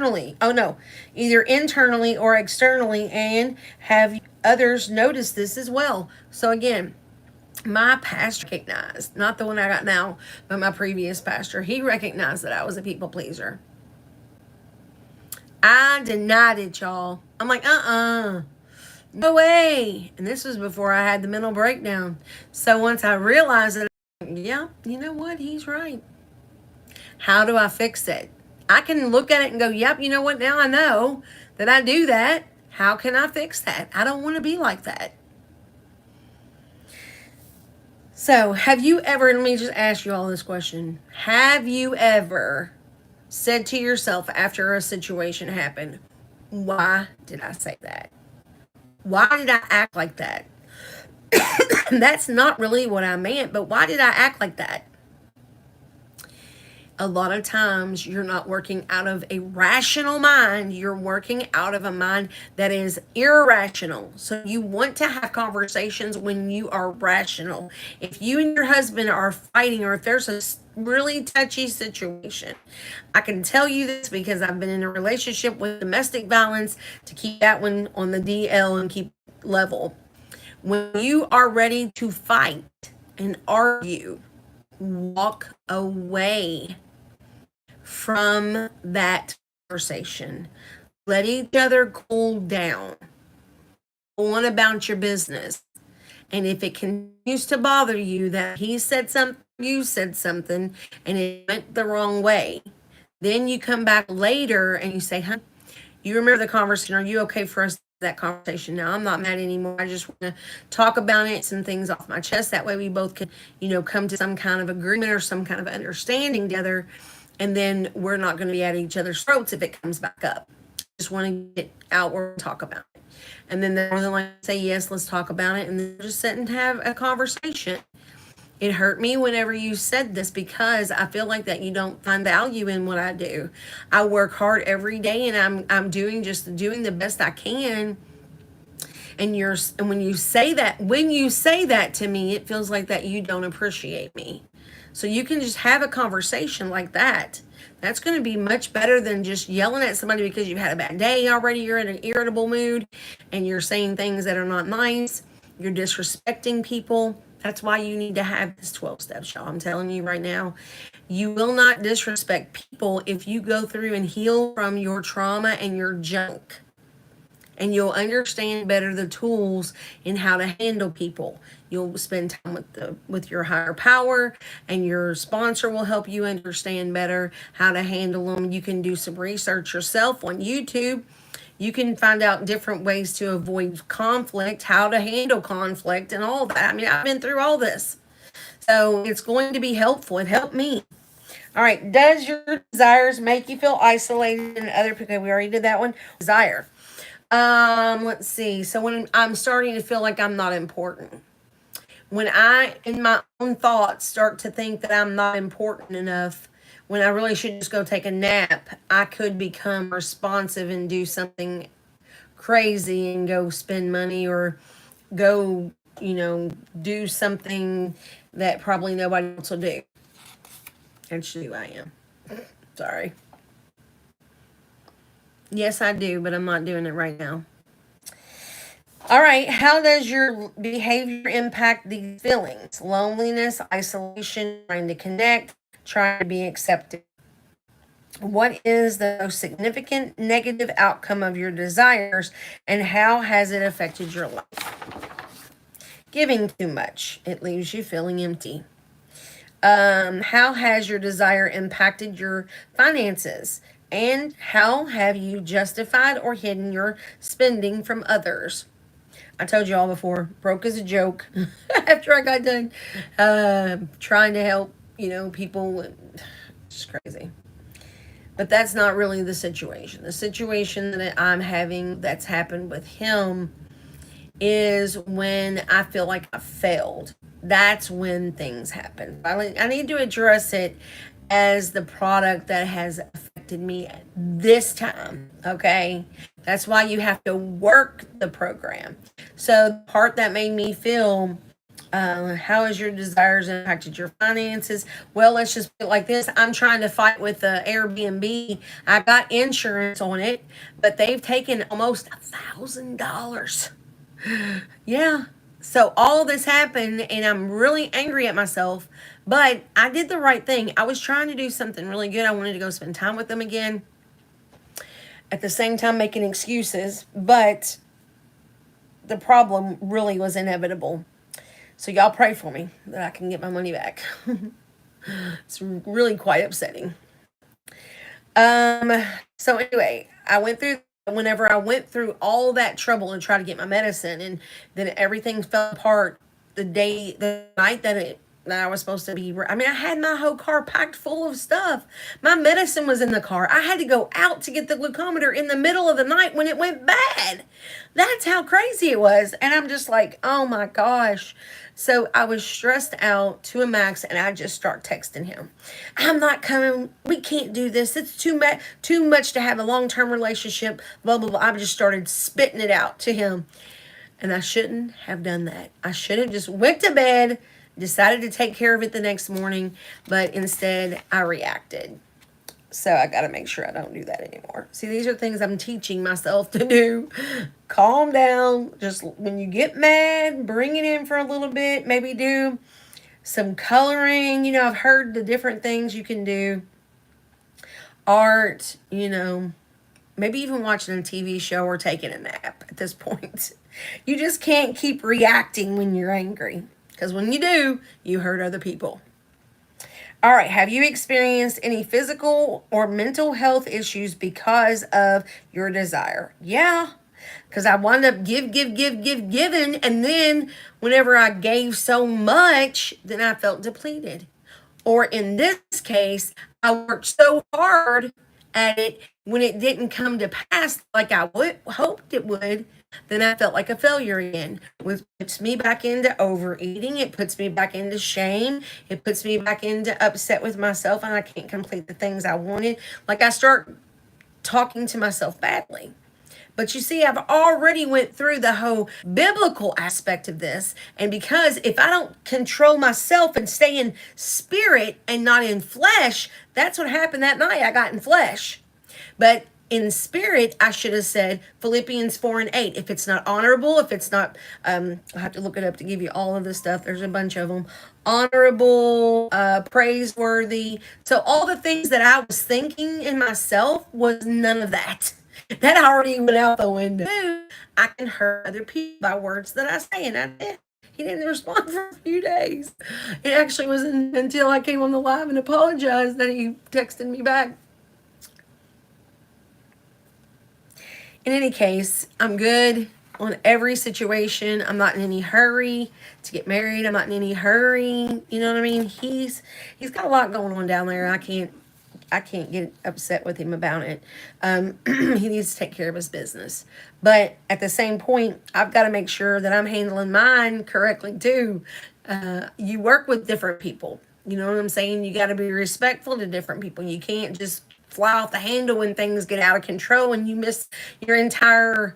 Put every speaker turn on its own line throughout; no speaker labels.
internally. Oh no, either internally or externally, and have others notice this as well. So again, my pastor recognized, not the one I got now, but my previous pastor, he recognized that I was a people pleaser. I denied it, y'all. I'm like, no way. And this was before I had the mental breakdown. So once I realized it, yeah, you know what? He's right. How do I fix it? I can look at it and go, yep, you know what? Now I know that I do that. How can I fix that? I don't want to be like that. So, have you ever, let me just ask you all this question. Have you ever said to yourself after a situation happened, why did I say that? Why did I act like that? That's not really what I meant, but why did I act like that? A lot of times you're not working out of a rational mind, you're working out of a mind that is irrational. So you want to have conversations when you are rational. If you and your husband are fighting, or if there's a really touchy situation, I can tell you this because I've been in a relationship with domestic violence, to keep that one on the DL and keep level. When you are ready to fight and argue, walk away from that conversation. Let each other cool down. Go on about your business. And if it continues to bother you that he said something, you said something, and it went the wrong way, then you come back later and you say, huh, you remember the conversation? Are you okay for us to have that conversation now? I'm not mad anymore. I just want to talk about it, some things off my chest. That way we both can, come to some kind of agreement or some kind of understanding together. And then we're not going to be at each other's throats if it comes back up. Just want to get outward and talk about it. And then they're more than likely say, yes, let's talk about it. And then just sit and have a conversation. It hurt me whenever you said this because I feel like that you don't find value in what I do. I work hard every day and I'm doing the best I can. And when you say that to me, it feels like that you don't appreciate me. So you can just have a conversation like that. That's going to be much better than just yelling at somebody because you've had a bad day already. You're in an irritable mood and you're saying things that are not nice. You're disrespecting people. That's why you need to have this 12 steps, y'all. I'm telling you right now, you will not disrespect people if you go through and heal from your trauma and your junk. And you'll understand better the tools in how to handle people. You'll spend time with your higher power, and your sponsor will help you understand better how to handle them. You can do some research yourself on YouTube. You can find out different ways to avoid conflict, how to handle conflict, and all that. I mean, I've been through all this. So it's going to be helpful. It helped me. All right. Does your desires make you feel isolated and other people? Okay, we already did that one. Desire. Let's see. So when I'm starting to feel like I'm not important, when I, in my own thoughts, start to think that I'm not important enough, when I really should just go take a nap, I could become responsive and do something crazy and go spend money or go, do something that probably nobody else will do. That's who I am. Sorry. Yes, I do, but I'm not doing it right now. All right. How does your behavior impact these feelings? Loneliness, isolation, trying to connect, trying to be accepted. What is the most significant negative outcome of your desires, and how has it affected your life? Giving too much, it leaves you feeling empty. How has your desire impacted your finances? And how have you justified or hidden your spending from others? I told you all before, broke as a joke after I got done trying to help, people. It's crazy. But that's not really the situation. The situation that I'm having that's happened with him is when I feel like I failed. That's when things happen. I need to address it as the product that has affected me this time. Okay. That's why you have to work the program. So the part that made me feel How has your desires impacted your finances? Well, let's just put it like this. I'm trying to fight with the Airbnb. I got insurance on it, but they've taken almost $1,000. Yeah. So all this happened, and I'm really angry at myself, but I did the right thing. I was trying to do something really good. I wanted to go spend time with them again, at the same time making excuses, but the problem really was inevitable. So y'all pray for me that I can get my money back. It's really quite upsetting. Um, so anyway, whenever I went through all that trouble to try to get my medicine, and then everything fell apart the night that I was supposed to be. I mean, I had my whole car packed full of stuff. My medicine was in the car. I had to go out to get the glucometer in the middle of the night when it went bad. That's how crazy it was. And I'm just like, oh my gosh. So I was stressed out to a max, and I just start texting him. I'm not coming. We can't do this. It's too much to have a long-term relationship. Blah blah blah. I just started spitting it out to him. And I shouldn't have done that. I should have just went to bed, decided to take care of it the next morning, but instead I reacted. So I got to make sure I don't do that anymore. See, these are things I'm teaching myself to do. Calm down. Just when you get mad, bring it in for a little bit. Maybe do some coloring. I've heard the different things you can do. Art, maybe even watching a TV show or taking a nap at this point. You just can't keep reacting when you're angry, because when you do, you hurt other people. All right, have you experienced any physical or mental health issues because of your desire? Yeah, because I wound up giving, and then whenever I gave so much, then I felt depleted. Or in this case, I worked so hard at it, when it didn't come to pass like I hoped it would, then I felt like a failure again. Which puts me back into overeating. It puts me back into shame. It puts me back into upset with myself, and I can't complete the things I wanted. Like, I start talking to myself badly. But you see, I've already went through the whole biblical aspect of this. And because if I don't control myself and stay in spirit and not in flesh, that's what happened that night. I got in flesh. But in spirit, I should have said Philippians 4:8. If it's not honorable, if it's not, I'll have to look it up to give you all of this stuff. There's a bunch of them. Honorable, praiseworthy. So all the things that I was thinking in myself was none of that. That already went out the window. I can hurt other people by words that I say, and I did. He didn't respond for a few days. It actually wasn't until I came on the live and apologized that he texted me back. In any case, I'm good on every situation. I'm not in any hurry to get married. I'm not in any hurry. You know what I mean? He's got a lot going on down there. I can't get upset with him about it. He needs to take care of his business. But at the same point, I've got to make sure that I'm handling mine correctly too. You work with different people. You know what I'm saying? You got to be respectful to different people. You can't just fly off the handle when things get out of control and you miss your entire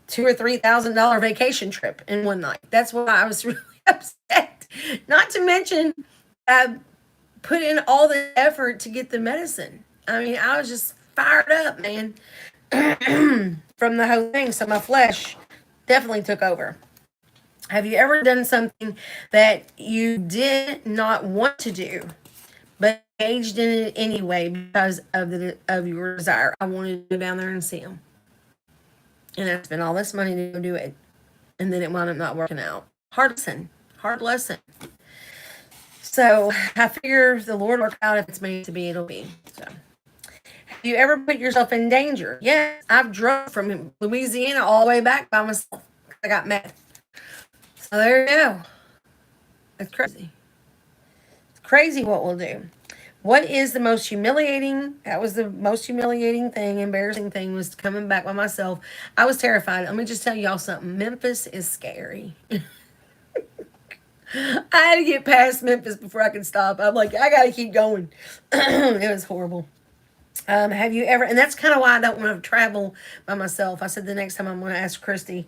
$2,000 or $3,000 vacation trip in one night. That's why I was really upset. Not to mention, put in all the effort to get the medicine. I mean, I was just fired up, man, from the whole thing. So my flesh definitely took over. Have you ever done something that you did not want to do, but engaged in it anyway because of your desire? I wanted to go down there and see him, and I spent all this money to go do it, and then it wound up not working out. Hard lesson. So I figure the Lord worked out. If it's meant to be, it'll be. So, have you ever put yourself in danger? Yes, I've drove from Louisiana all the way back by myself. I got mad. So there you go. It's crazy. It's crazy what we'll do. What is the most humiliating? That was the most humiliating thing, embarrassing thing, was coming back by myself. I was terrified. Let me just tell y'all something. Memphis is scary. I had to get past Memphis before I could stop. I'm like, I got to keep going. It was horrible. Have you ever, and that's kind of why I don't want to travel by myself. I said the next time I'm going to ask Christy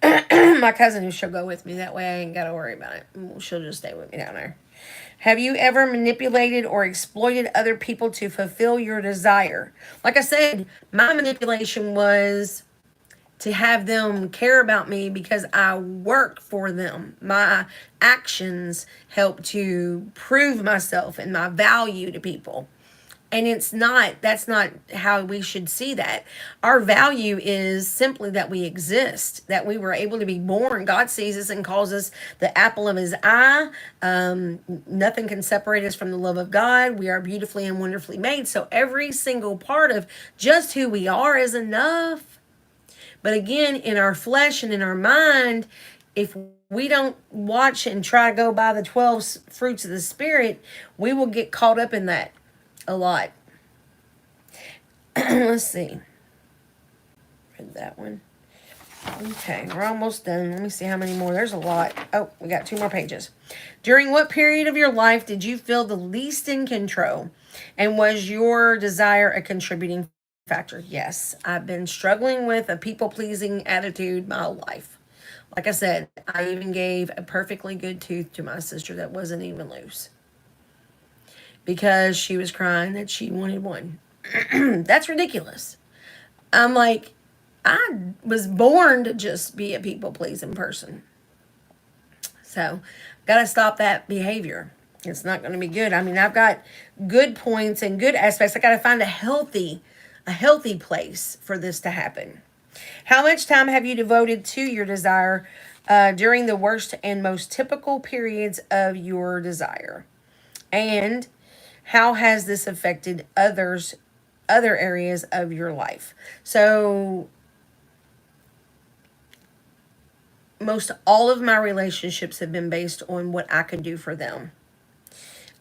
My cousin who she'll go with me. That way I ain't got to worry about it. She'll just stay with me down there. Have you ever manipulated or exploited other people to fulfill your desire? Like I said, my manipulation was to have them care about me because I work for them. My actions help to prove myself and my value to people. And that's not how we should see that. Our value is simply that we exist, that we were able to be born. God sees us and calls us the apple of his eye. Nothing can separate us from the love of God. We are beautifully and wonderfully made. So every single part of just who we are is enough. But again, in our flesh and in our mind, if we don't watch and try to go by the 12 fruits of the Spirit, we will get caught up in that a lot. Let's see. Read that one. Okay, we're almost done. Let me see how many more. There's a lot. Oh, we got 2 more pages. During what period of your life did you feel the least in control? And was your desire a contributing factor? Yes, I've been struggling with a people-pleasing attitude my whole life. Like I said, I even gave a perfectly good tooth to my sister that wasn't even loose because she was crying that she wanted one. That's ridiculous. I'm like, I was born to just be a people-pleasing person. So, got to stop that behavior. It's not going to be good. I mean, I've got good points and good aspects. I got to find a healthy place for this to happen. How much time have you devoted to your desire during the worst and most typical periods of your desire? And how has this affected other areas of your life? So most all of my relationships have been based on what I could do for them.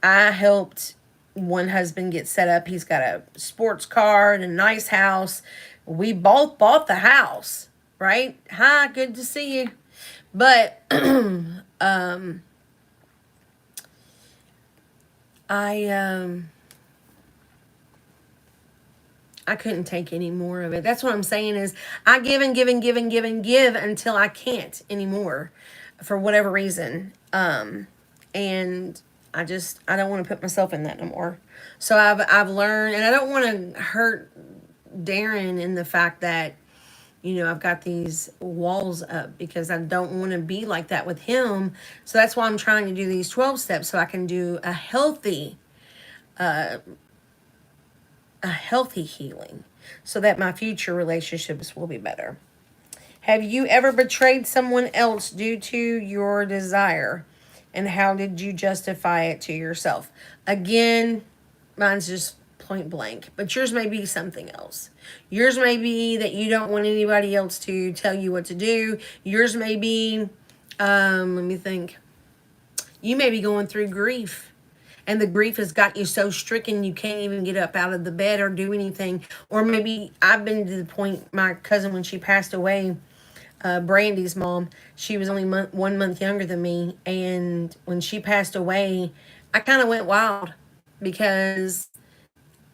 I helped one husband get set up. He's got a sports car and a nice house. We both bought the house, right? Hi, good to see you. But I couldn't take any more of it. That's what I'm saying is I give and give and give and give and give until I can't anymore for whatever reason. And I don't want to put myself in that no more. So I've learned, and I don't want to hurt Darren in the fact that, I've got these walls up because I don't want to be like that with him. So that's why I'm trying to do these 12 steps so I can do a healthy healing so that my future relationships will be better. Have you ever betrayed someone else due to your desire? And how did you justify it to yourself? Again, mine's just point blank, but yours may be something else. Yours may be that you don't want anybody else to tell you what to do. Yours may be, let me think. You may be going through grief, and the grief has got you so stricken you can't even get up out of the bed or do anything. Or maybe I've been to the point, my cousin, when she passed away, Brandy's mom, she was only 1 month younger than me. And when she passed away, I kind of went wild because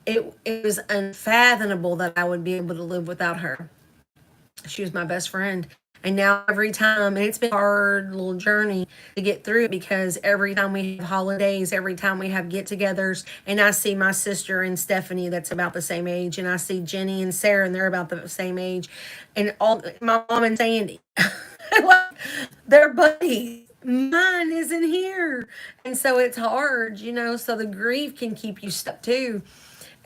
it was unfathomable that I would be able to live without her. She was my best friend. And now every time, and it's been a hard little journey to get through because every time we have holidays, every time we have get-togethers, and I see my sister and Stephanie that's about the same age, and I see Jenny and Sarah and they're about the same age, and all my mom and Sandy, they're buddies. Mine isn't here. And so it's hard, so the grief can keep you stuck too.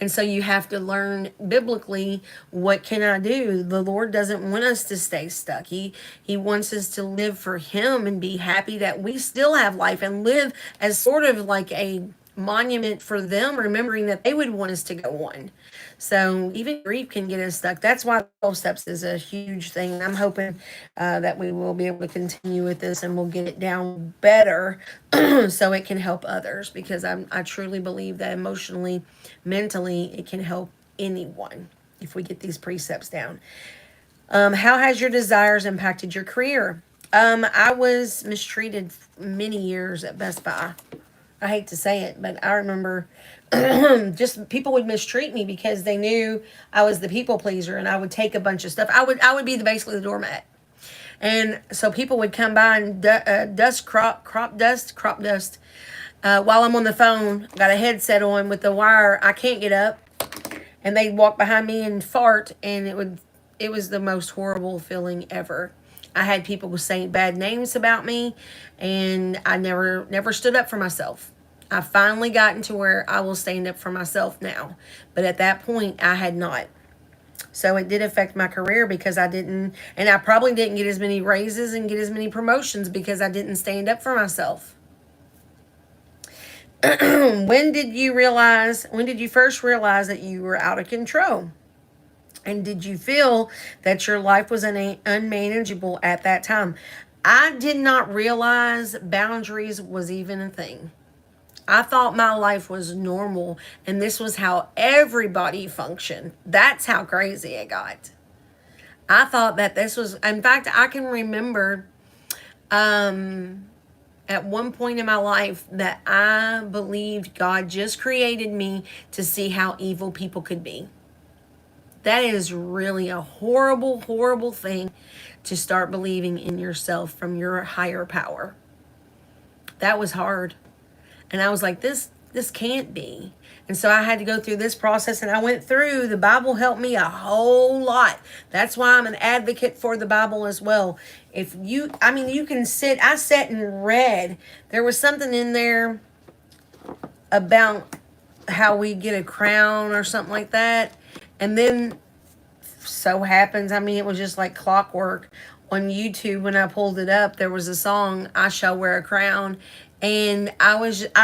And so you have to learn biblically, what can I do? The Lord doesn't want us to stay stuck. He wants us to live for him and be happy that we still have life and live as sort of like a monument for them, remembering that they would want us to go on. So even grief can get us stuck. That's why 12 steps is a huge thing. I'm hoping that we will be able to continue with this and we'll get it down better so it can help others, because I truly believe that emotionally, mentally, it can help anyone if we get these precepts down. How has your desires impacted your career? I was mistreated many years at Best Buy. I hate to say it, but I remember just people would mistreat me because they knew I was the people pleaser and I would take a bunch of stuff. I would be basically the doormat. And so people would come by and dust crop dust while I'm on the phone. Got a headset on with the wire. I can't get up, and they'd walk behind me and fart, and it was the most horrible feeling ever. I had people saying bad names about me, and I never stood up for myself. I finally gotten to where I will stand up for myself now, but at that point I had not. So it did affect my career because I didn't, and I probably didn't get as many raises and get as many promotions because I didn't stand up for myself. When did you first realize that you were out of control? And did you feel that your life was unmanageable at that time? I did not realize boundaries was even a thing. I thought my life was normal and this was how everybody functioned. That's how crazy it got. I thought that this was, in fact, I can remember at one point in my life that I believed God just created me to see how evil people could be. That is really a horrible, horrible thing to start believing in yourself from your higher power. That was hard. And I was like, this can't be. And so I had to go through this process, and I went through. The Bible helped me a whole lot. That's why I'm an advocate for the Bible as well. If you, I mean, you can I sat and read. There was something in there about how we get a crown or something like that. And then so happens, I mean, it was just like clockwork. On YouTube, when I pulled it up, there was a song, I Shall Wear a Crown. And I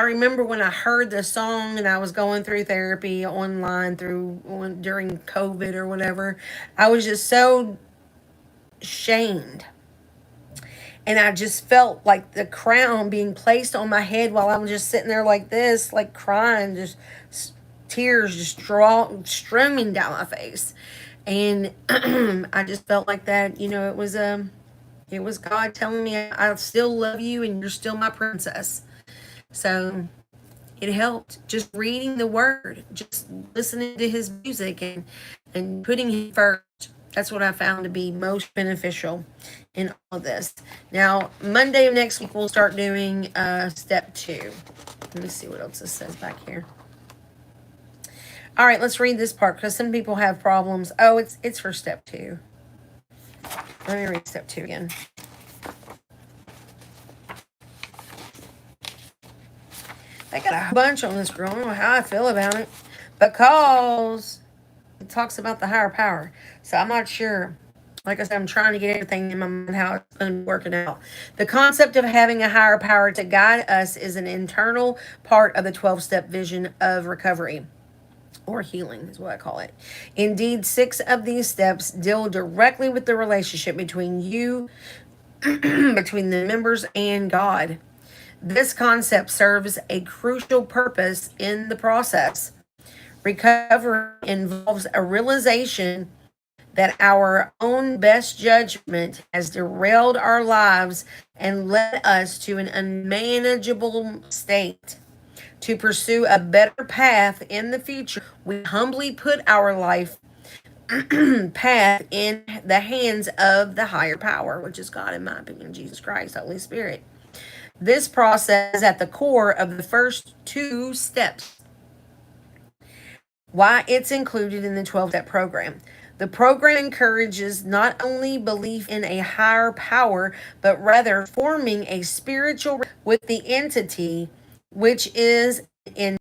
remember when I heard the song and I was going through therapy online during COVID or whatever, I was just so shamed. And I just felt like the crown being placed on my head while I'm just sitting there like this, like crying, just tears just streaming down my face. And I just felt like that, it was God telling me I still love you and you're still my princess. So it helped just reading the word, just listening to his music and putting him first. That's what I found to be most beneficial in all of this. Now, Monday of next week, we'll start doing step 2. Let me see what else it says back here. All right, let's read this part because some people have problems. Oh, it's for step 2. Let me read step 2 again. I got a bunch on this girl. I don't know how I feel about it because it talks about the higher power. So I'm not sure. Like I said, I'm trying to get everything in my mind how it's going to be working out. The concept of having a higher power to guide us is an internal part of the 12-step vision of recovery, or healing is what I call it. Indeed, 6 of these steps deal directly with the relationship between between the members and God. This concept serves a crucial purpose in the process. Recovery involves a realization that our own best judgment has derailed our lives and led us to an unmanageable state. To pursue a better path in the future, we humbly put our life path in the hands of the higher power, which is God, in my opinion, Jesus Christ, Holy Spirit. This process is at the core of the first 2 steps. Why it's included in the 12-step program. The program encourages not only belief in a higher power, but rather forming a spiritual with the entity, which is an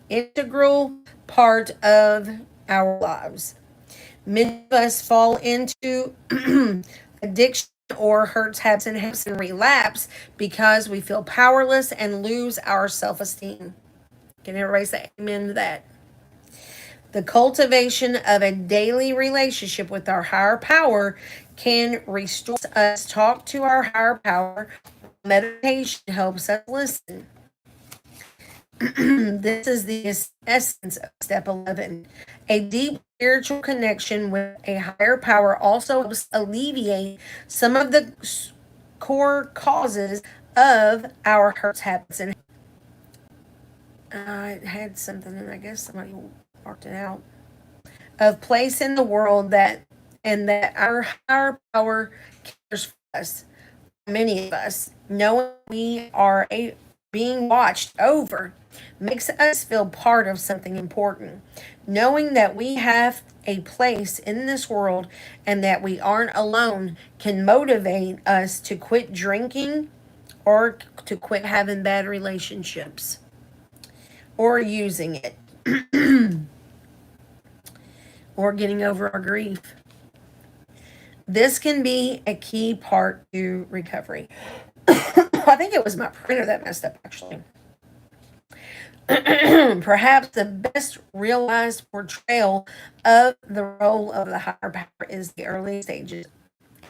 integral part of our lives. Many of us fall into addiction or hurts, habits, and relapse because we feel powerless and lose our self-esteem. Can everybody say amen to that? The cultivation of a daily relationship with our higher power can restore us. Talk to our higher power. Meditation helps us listen. This is the essence of step 11. A deep spiritual connection with a higher power also helps alleviate some of the core causes of our hurts, habits, and it had something, and I guess somebody marked it out, of place in the world that our higher power for us, many of us, knowing we are being watched over makes us feel part of something important. Knowing that we have a place in this world and that we aren't alone can motivate us to quit drinking or to quit having bad relationships or using it or getting over our grief. This can be a key part to recovery. I think it was my printer that messed up, actually. Perhaps the best realized portrayal of the role of the higher power is the early stages.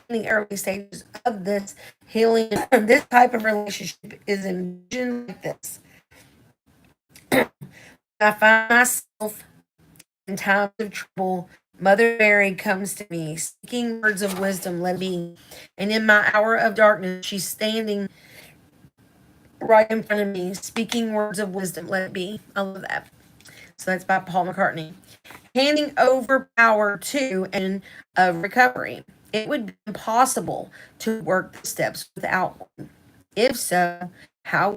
In the early stages of this healing, this type of relationship is envisioned like this. I find myself in times of trouble. Mother Mary comes to me, speaking words of wisdom, let me. And in my hour of darkness, she's standing right in front of me, speaking words of wisdom, let it be. I love that. So that's by Paul McCartney. Handing over power to and recovery. It would be impossible to work the steps without one. If so, how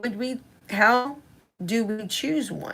do we choose one?